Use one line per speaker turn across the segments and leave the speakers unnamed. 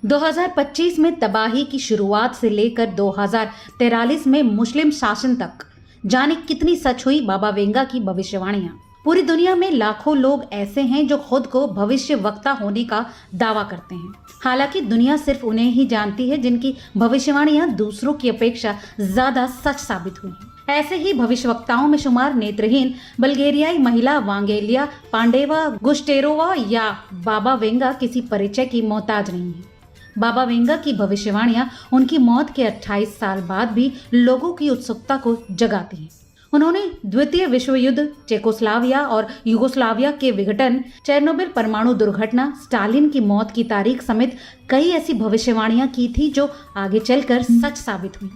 2025 में तबाही की शुरुआत से लेकर 2043 में मुस्लिम शासन तक, जाने कितनी सच हुई बाबा वेंगा की भविष्यवाणियां। पूरी दुनिया में लाखों लोग ऐसे हैं जो खुद को भविष्य वक्ता होने का दावा करते हैं। हालांकि दुनिया सिर्फ उन्हें ही जानती है जिनकी भविष्यवाणियां दूसरों की अपेक्षा ज्यादा सच साबित हुई हैं। ऐसे ही भविष्यवक्ताओं में शुमार नेत्रहीन बल्गेरियाई महिला वांगेलिया पांडेवा गुस्टेरोवा या बाबा वेंगा किसी परिचय की मोहताज नहीं है। बाबा वेंगा की भविष्यवाणियां उनकी मौत के 28 साल बाद भी लोगों की उत्सुकता को जगाती हैं। उन्होंने द्वितीय विश्व युद्ध, चेकोस्लाविया और युगोस्लाविया के विघटन, चेरनोबिल परमाणु दुर्घटना, स्टालिन की मौत की तारीख समेत कई ऐसी भविष्यवाणियां की थी जो आगे चलकर सच साबित हुई।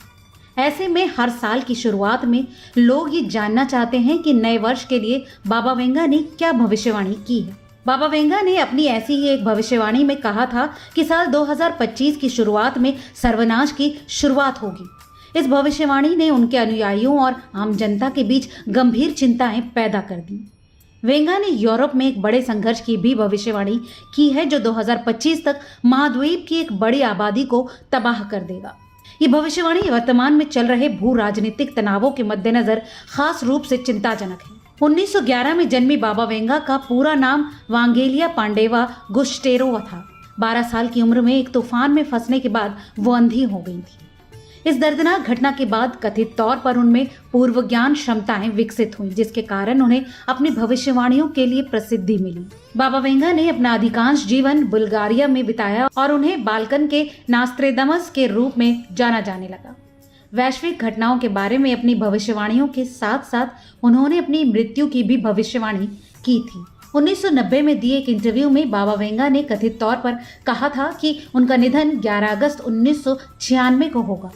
ऐसे में हर साल की शुरुआत में लोग ये जानना चाहते हैं कि नए वर्ष के लिए बाबा वेंगा ने क्या भविष्यवाणी की है। बाबा वेंगा ने अपनी ऐसी ही एक भविष्यवाणी में कहा था कि साल 2025 की शुरुआत में सर्वनाश की शुरुआत होगी। इस भविष्यवाणी ने उनके अनुयायियों और आम जनता के बीच गंभीर चिंताएं पैदा कर दी। वेंगा ने यूरोप में एक बड़े संघर्ष की भी भविष्यवाणी की है जो 2025 तक महाद्वीप की एक बड़ी आबादी को तबाह कर देगा। ये भविष्यवाणी वर्तमान में चल रहे भू राजनीतिक तनावों के मद्देनजर खास रूप से चिंताजनक है। 1911 में जन्मी बाबा वेंगा का पूरा नाम वांगेलिया पांडेवा गुस्टेरोवा था। 12 साल की उम्र में एक तूफान में फंसने के बाद वो अंधी हो गई थी। इस दर्दनाक घटना के बाद कथित तौर पर उनमें पूर्व ज्ञान क्षमताएं विकसित हुई, जिसके कारण उन्हें अपनी भविष्यवाणियों के लिए प्रसिद्धि मिली। बाबा वेंगा ने अपना अधिकांश जीवन बुल्गारिया में बिताया और उन्हें बाल्कन के नास्त्रेदमस के रूप में जाना जाने लगा। वैश्विक घटनाओं के बारे में अपनी भविष्यवाणियों के साथ साथ उन्होंने अपनी मृत्यु की भी भविष्यवाणी की थी। 1990 में दिए एक इंटरव्यू में बाबा वेंगा ने कथित तौर पर कहा था कि उनका निधन 11 अगस्त 1996 को होगा।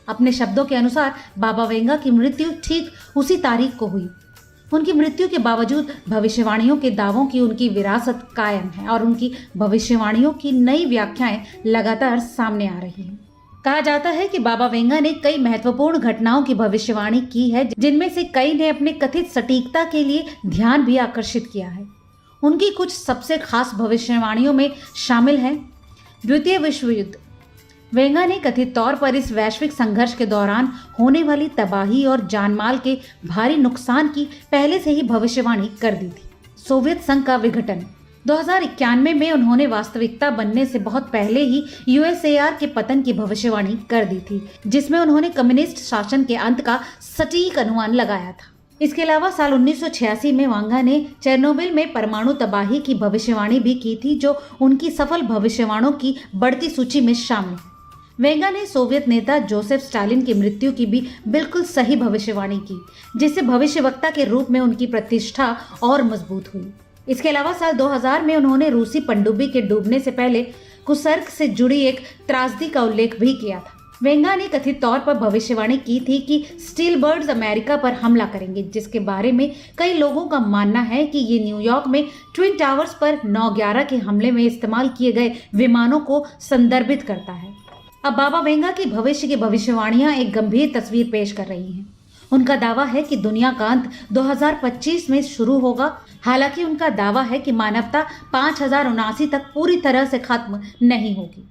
अपने शब्दों के अनुसार बाबा वेंगा की मृत्यु ठीक उसी तारीख को हुई। उनकी मृत्यु के बावजूद भविष्यवाणियों के दावों की उनकी विरासत कायम है और उनकी भविष्यवाणियों की नई व्याख्याएं लगातार सामने आ रही हैं। कहा जाता है कि बाबा वेंगा ने कई महत्वपूर्ण घटनाओं की भविष्यवाणी की है, जिनमें से कई ने अपने कथित सटीकता के लिए ध्यान भी आकर्षित किया है। उनकी कुछ सबसे खास भविष्यवाणियों में शामिल है द्वितीय विश्व युद्ध। वेंगा ने कथित तौर पर इस वैश्विक संघर्ष के दौरान होने वाली तबाही और जानमाल के भारी नुकसान की पहले से ही भविष्यवाणी कर दी थी। सोवियत संघ का विघटन 2091 में उन्होंने वास्तविकता बनने से बहुत पहले ही यूएसएआर के पतन की भविष्यवाणी कर दी थी, जिसमें उन्होंने कम्युनिस्ट शासन के अंत का सटीक अनुमान लगाया था। इसके अलावा साल 1986 में वेंगा ने चेरनोबिल में परमाणु तबाही की भविष्यवाणी भी की थी, जो उनकी सफल भविष्यवाणियों की बढ़ती सूची में शामिल है। वेंगा ने सोवियत नेता जोसेफ स्टालिन की मृत्यु की भी बिल्कुल सही भविष्यवाणी की, जिससे भविष्यवक्ता के रूप में उनकी प्रतिष्ठा और मजबूत हुई। इसके अलावा साल 2000 में उन्होंने रूसी पनडुब्बी के डूबने से पहले कुसर्क से जुड़ी एक त्रासदी का उल्लेख भी किया था। वेंगा ने कथित तौर पर भविष्यवाणी की थी कि स्टील बर्ड्स अमेरिका पर हमला करेंगे, जिसके बारे में कई लोगों का मानना है कि ये न्यूयॉर्क में ट्विन टावर्स पर 9/11 के हमले में इस्तेमाल किए गए विमानों को संदर्भित करता है। अब बाबा वेंगा की भविष्य की भविष्यवाणियां एक गंभीर तस्वीर पेश कर रही हैं। उनका दावा है कि दुनिया का अंत 2025 में शुरू होगा। हालांकि उनका दावा है कि मानवता 5079 तक पूरी तरह से खत्म नहीं होगी।